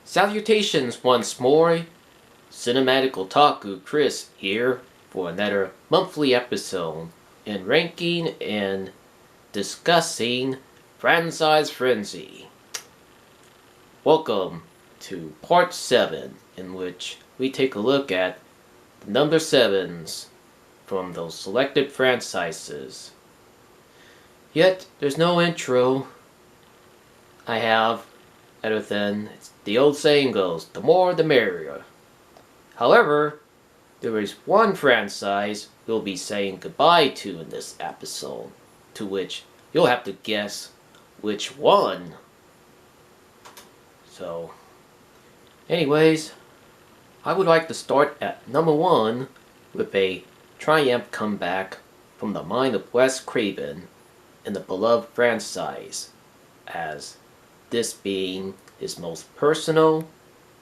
Salutations once more, Cinematic Otaku Chris here for another monthly episode in ranking and discussing Franchise Frenzy. Welcome to part 7, in which we take a look at the number 7s from those selected franchises. Yet, there's no intro I have other than the old saying goes, the more the merrier. However, there is one franchise we'll be saying goodbye to in this episode, to which you'll have to guess which one. So, anyways, I would like to start at number 1 with a triumph comeback from the mind of Wes Craven in the beloved franchise, as this being his most personal,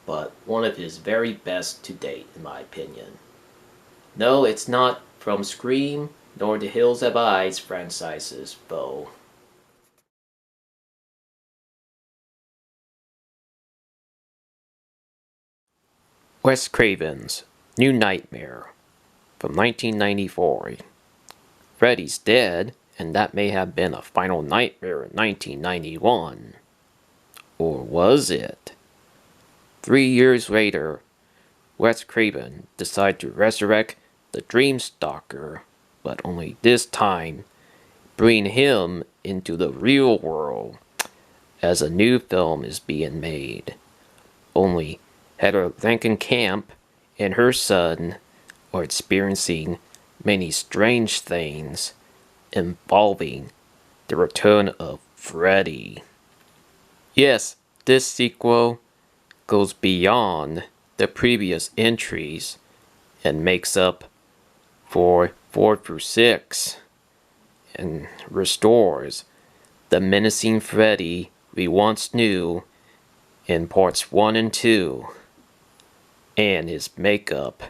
but one of his very best to date, in my opinion. No, it's not from Scream nor The Hills Have Eyes franchises, though. Wes Craven's New Nightmare from 1994. Freddy's dead, and that may have been a final nightmare in 1991. Or was it? 3 years later, Wes Craven decided to resurrect the Dreamstalker, but only this time bring him into the real world as a new film is being made. Only Heather Langenkamp and her son are experiencing many strange things involving the return of Freddy. Yes, this sequel goes beyond the previous entries and makes up for 4 through 6 and restores the menacing Freddy we once knew in parts 1 and 2, and his makeup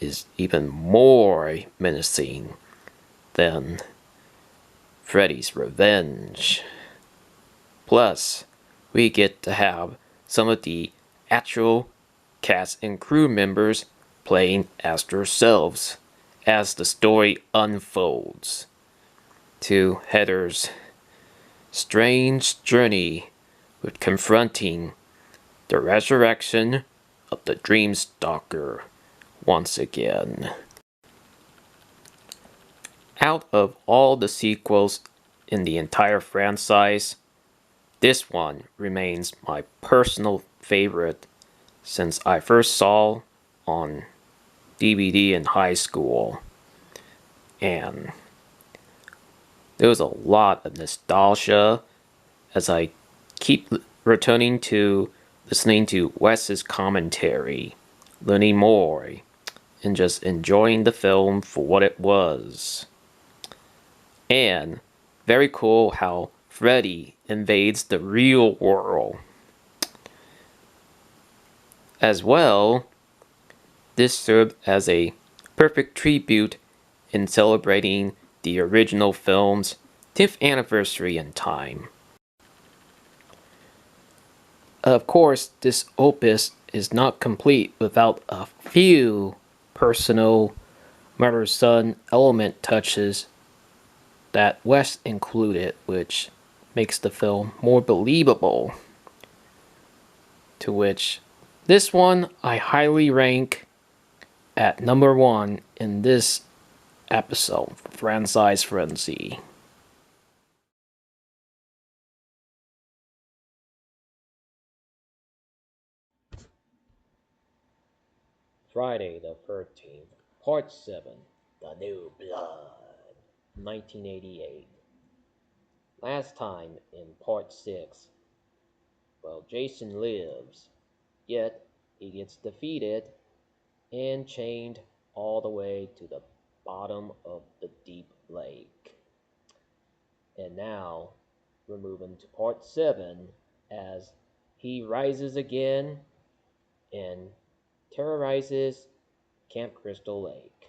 is even more menacing than Freddy's Revenge. Plus, we get to have some of the actual cast and crew members playing as themselves as the story unfolds to Heather's strange journey with confronting the resurrection of the Dreamstalker once again. Out of all the sequels in the entire franchise, this one remains my personal favorite since I first saw on DVD in high school. And there was a lot of nostalgia as I keep returning to listening to Wes's commentary, learning more, and just enjoying the film for what it was. And very cool how Freddy invades the real world. As well, this served as a perfect tribute in celebrating the original film's 10th anniversary in time. Of course, this opus is not complete without a few personal mother-son element touches that Wes included, which makes the film more believable. To which this one I highly rank at number 1 in this episode, Franchise Frenzy. Friday the 13th, Part 7, The New Blood, 1988. Last time in Part 6, well, Jason lives, yet he gets defeated and chained all the way to the bottom of the deep lake. And now we're moving to Part 7 as he rises again and terrorizes Camp Crystal Lake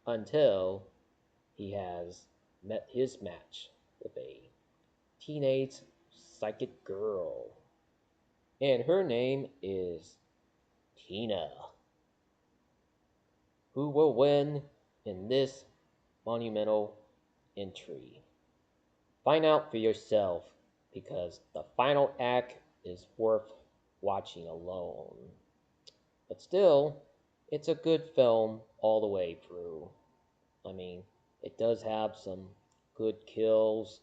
until he has met his match with a teenage psychic girl. and her name is Tina. Who will win in this monumental entry? Find out for yourself because the final act is worth watching alone. But still, it's a good film all the way through. I mean, it does have some good kills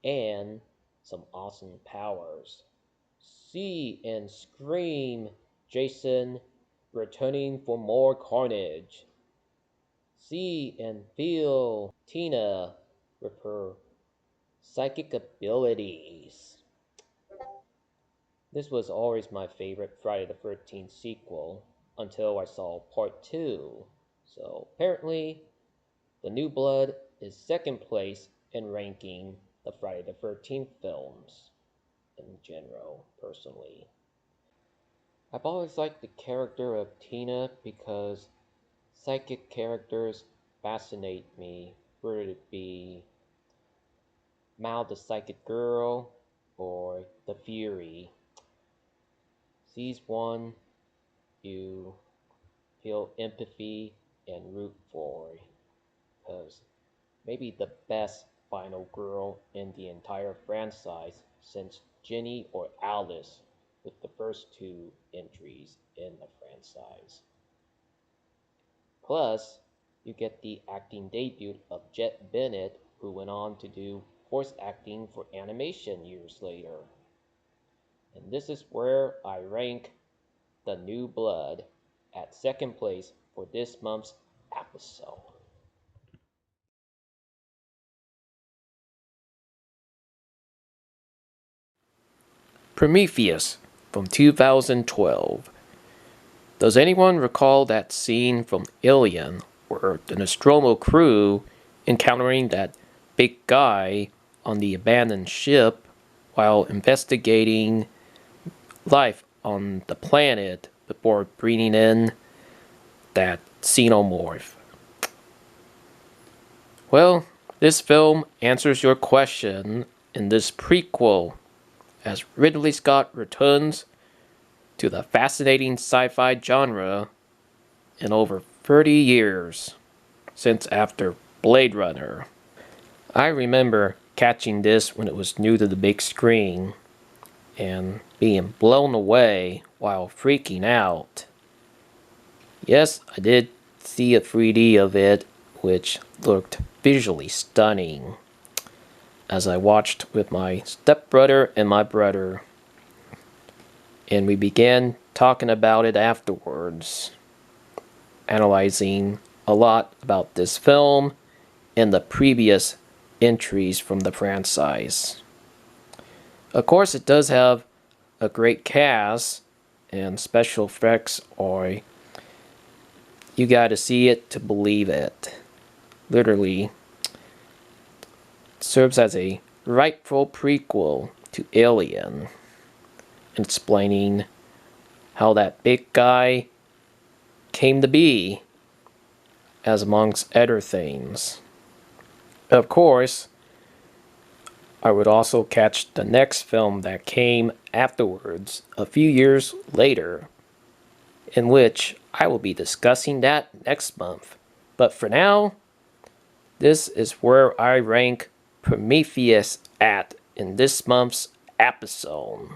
and some awesome powers. See and scream Jason returning for more carnage. See and feel Tina with her psychic abilities. This was always my favorite Friday the 13th sequel until I saw part 2. So apparently, The New Blood is second place in ranking the Friday the 13th films in general, personally. I've always liked the character of Tina because psychic characters fascinate me, whether it be Mal the Psychic Girl or the Fury. Sees one you feel empathy and root for because maybe the best final girl in the entire franchise since Jenny or Alice with the first two entries in the franchise. Plus, you get the acting debut of Jet Bennett, who went on to do voice acting for animation years later. And this is where I rank The New Blood at second place for this month's episode. Prometheus from 2012. Does anyone recall that scene from Alien where the Nostromo crew encountering that big guy on the abandoned ship while investigating life on the planet before bringing in that xenomorph? Well, this film answers your question in this prequel as Ridley Scott returns to the fascinating sci-fi genre in over 30 years since after Blade Runner. I remember catching this when it was new to the big screen and being blown away while freaking out. Yes, I did see a 3D of it, which looked visually stunning as I watched with my stepbrother and my brother, and we began talking about it afterwards, analyzing a lot about this film and the previous entries from the franchise. Of course, it does have a great cast, and special effects are you gotta see it to believe it. Literally, serves as a rightful prequel to Alien, explaining how that big guy came to be, as amongst other things. Of course, I would also catch the next film that came afterwards, a few years later, in which I will be discussing that next month. But for now, this is where I rank Prometheus at in this month's episode.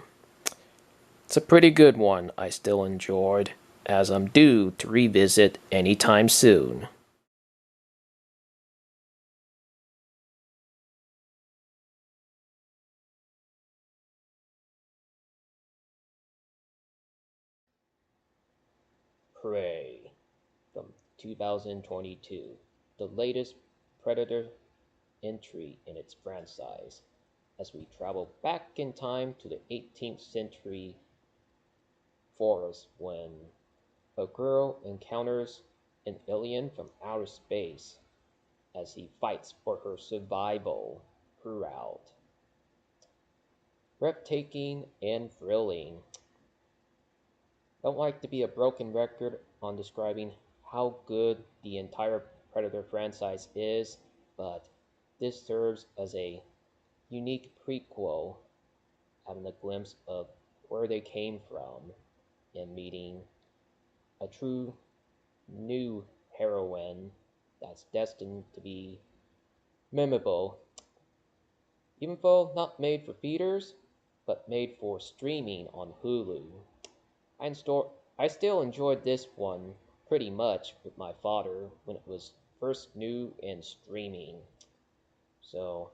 It's a pretty good one I still enjoyed, as I'm due to revisit anytime soon. Prey from 2022, the latest Predator entry in its franchise, as we travel back in time to the 18th century forest when a girl encounters an alien from outer space as he fights for her survival throughout. Breathtaking and thrilling. Don't like to be a broken record on describing how good the entire Predator franchise is, but this serves as a unique prequel, having a glimpse of where they came from and meeting a true new heroine that's destined to be memorable, even though not made for theaters, but made for streaming on Hulu. I still enjoyed this one pretty much with my father when it was first new and streaming. So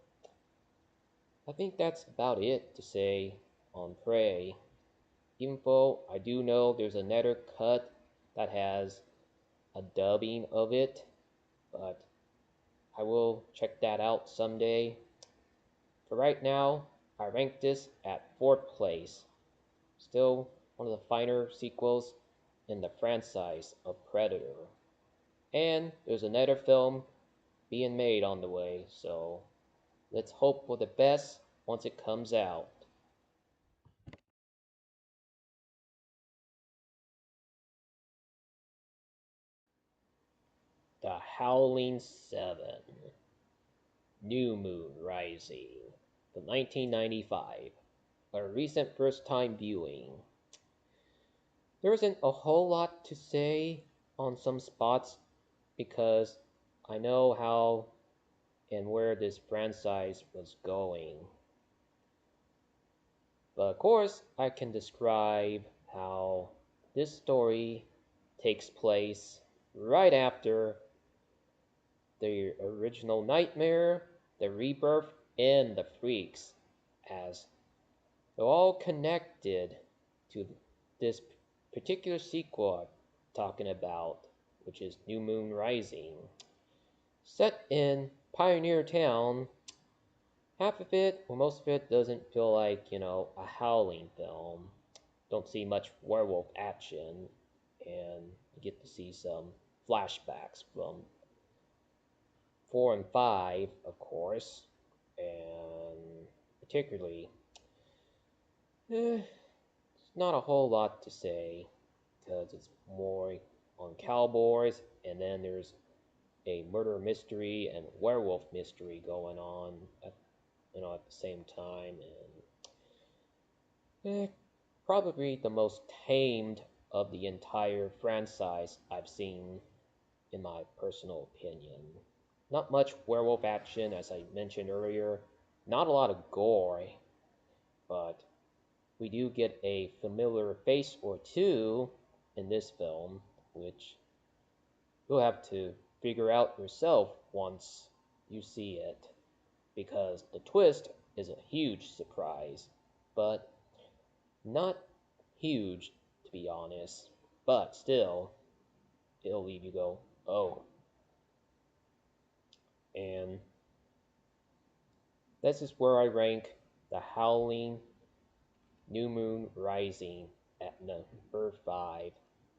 I think that's about it to say on Prey. Even though I do know there's another cut that has a dubbing of it, but I will check that out someday. For right now, I rank this at 4th place. Still one of the finer sequels in the franchise of Predator. And there's another film being made on the way, so let's hope for the best once it comes out. The Howling Seven, New Moon Rising, from 1995, a recent first time viewing. There isn't a whole lot to say on some spots because I know how and where this franchise was going. But of course, I can describe how this story takes place right after the original Nightmare, the Rebirth, and the Freaks, as they're all connected to this particular sequel I'm talking about, which is New Moon Rising. Set in Pioneer Town, half of it, or most of it, doesn't feel like, a Howling film. Don't see much werewolf action, and you get to see some flashbacks from 4 and 5, of course, and particularly, it's not a whole lot to say because it's more on cowboys, and then there's a murder mystery and werewolf mystery going on at the same time, and probably the most tamed of the entire franchise I've seen, in my personal opinion. Not much werewolf action, as I mentioned earlier, not a lot of gore, but we do get a familiar face or two in this film, which you'll have to figure out yourself once you see it, because the twist is a huge surprise, but not huge to be honest, but still, it'll leave you go, oh. And this is where I rank The Howling New Moon Rising at number 5,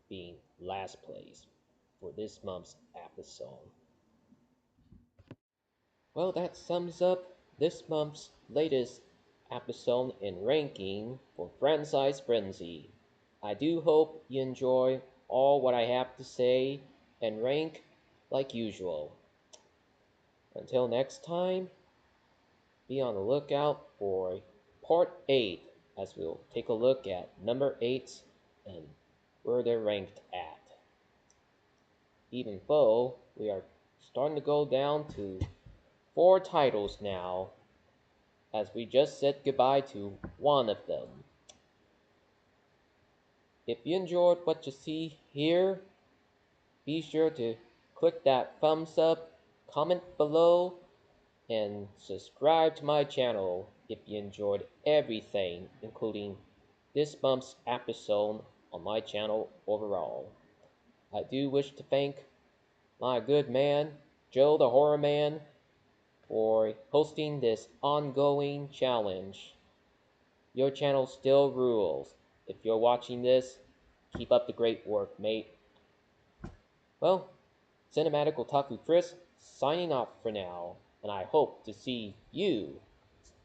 being last place for this month's episode. Well, that sums up this month's latest episode in ranking for Franchise Frenzy. I do hope you enjoy all what I have to say and rank like usual. Until next time, be on the lookout for part 8 as we'll take a look at number 8 and where they're ranked at. Even though we are starting to go down to 4 titles now, as we just said goodbye to one of them. If you enjoyed what you see here, be sure to click that thumbs up, comment below, and subscribe to my channel if you enjoyed everything, including this month's episode on my channel overall. I do wish to thank my good man, Joe the Horror Man, for hosting this ongoing challenge. Your channel still rules. If you're watching this, keep up the great work, mate. Well, Cinematic Otaku Chris signing off for now, and I hope to see you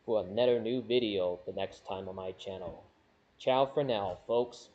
for another new video the next time on my channel. Ciao for now, folks.